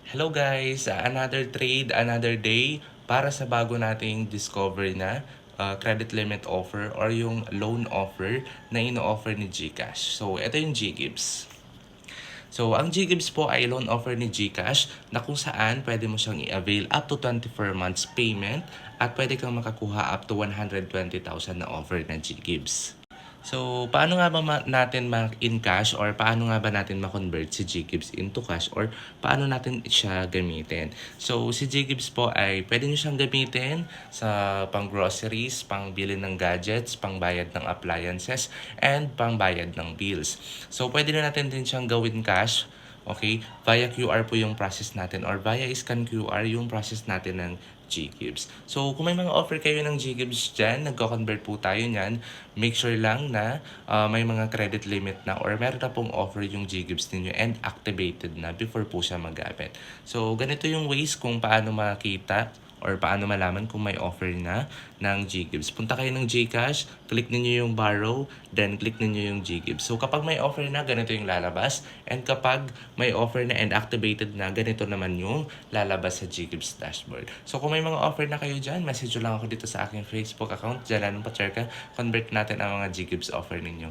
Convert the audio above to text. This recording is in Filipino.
Hello guys! Another trade, another day para sa bago nating discover na credit limit offer or yung loan offer na ino-offer ni GCash. So, ito yung GGives. So, ang GGives po ay loan offer ni GCash na kung saan pwede mo siyang i-avail up to 24 months payment at pwede kang makakuha up to 120,000 na offer ng GGives. So, paano nga ba natin in cash or paano nga ba natin ma-convert si GGives into cash or paano natin siya gamitin? So, si GGives po ay pwede nyo siyang gamitin sa pang-groceries, pang-bili ng gadgets, pang-bayad ng appliances, and pang-bayad ng bills. So, pwede na natin din siyang gawin cash. Okay? Via QR po yung process natin or via scan QR yung process natin ng GGives. So, kung may mga offer kayo ng GGives dyan, nagko-convert po tayo niyan, make sure lang na may mga credit limit na or meron na pong offer yung GGives ninyo and activated na before po siya magamit. So, ganito yung ways kung paano makita or paano malaman kung may offer na ng GGives. Punta kayo ng GCash, click niyo yung borrow, then click niyo yung GGives. So kapag may offer na, ganito yung lalabas. And kapag may offer na and activated na, ganito naman yung lalabas sa GGives dashboard. So kung may mga offer na kayo dyan, message lang ako dito sa aking Facebook account, Jalan Pacherka. Convert natin ang mga GGives offer ninyo.